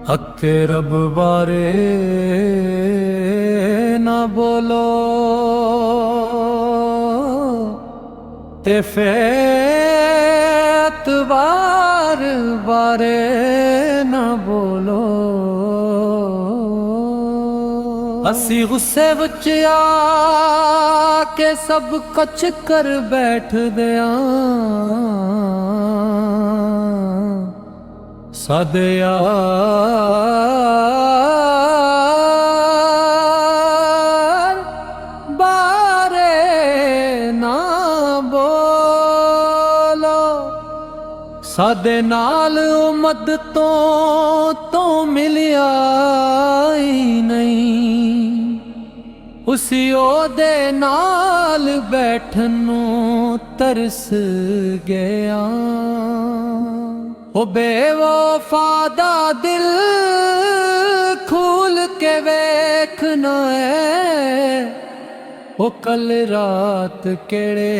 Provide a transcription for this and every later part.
हक्के रब बारे ना बोलो ते एतबार बारे ना बोलो। असी गुस्से विच आके सब कुछ कर बैठ दिया सादे यार बारे ना बोलो। सादे नाल मददों तो मिलिया ही नहीं, उसी ओदे नाल बैठन नूं तरस गया। ओ बेवफा दा दिल खूल के वेखना है, ओ कल रात केड़े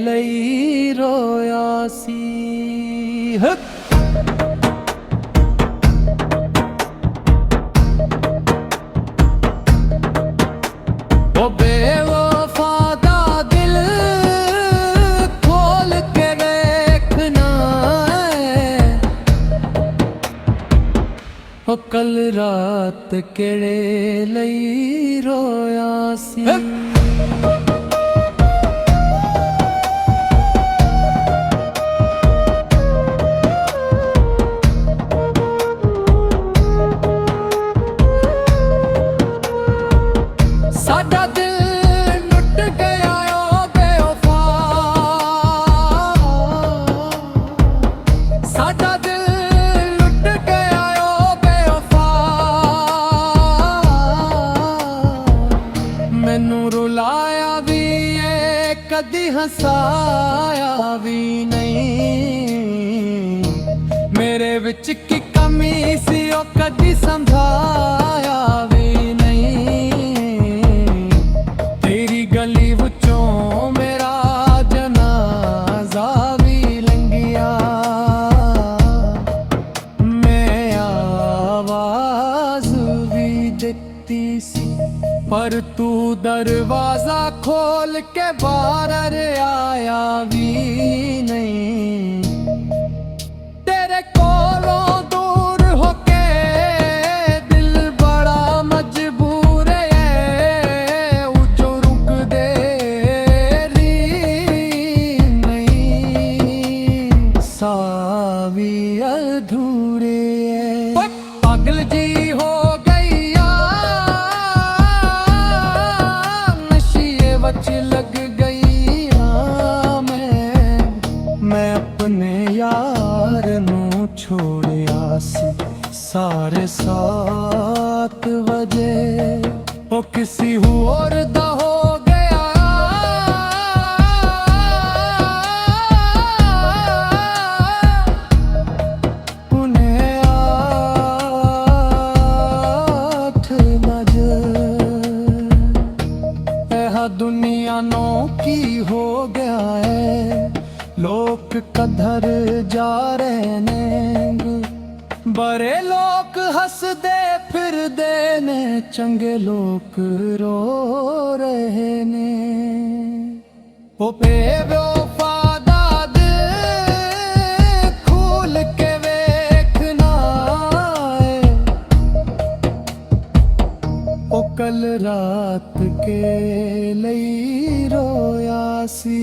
लई रोया सी। ओ बेवफा दा दिल खोल के देखना है, ओ कल रात केड़े लई रोया सी। साडा दिल लुट गया ओ बेवफा, साडा दिल लुट गया ओ बेवफा। मैनू रुलाया भी है कदी हसाया भी नहीं, मेरे विच की कमी सी ओ कदी समझाया भी नहीं। तेरी गली विचों मेरा जनाजा भी लंघिया, मैं आवाज भी दित्ती सी पर तू दरवाजा खोल के बाहर आया भी नहीं। तेरे कोलों दूर होके दिल बड़ा मजबूर है, उचो रुक दे री नहीं, सावी अधूरे है। पागल जी हो गई नशिए वच लग गई मैं अपने यार नू छोड़िया सी सारे 7 बजे, ओ किसी होर दा हो गया। उन्हें 8 बजे यह दुनिया नो की हो गया है, लोग कधर जा रहे ने, बड़े लोग हंस दे फिर दे ने, चंगे लोग रो रहे ने। ओ बेवफा दा दिल खूल के वेखना है, ओ कल रात के लई रोया सी।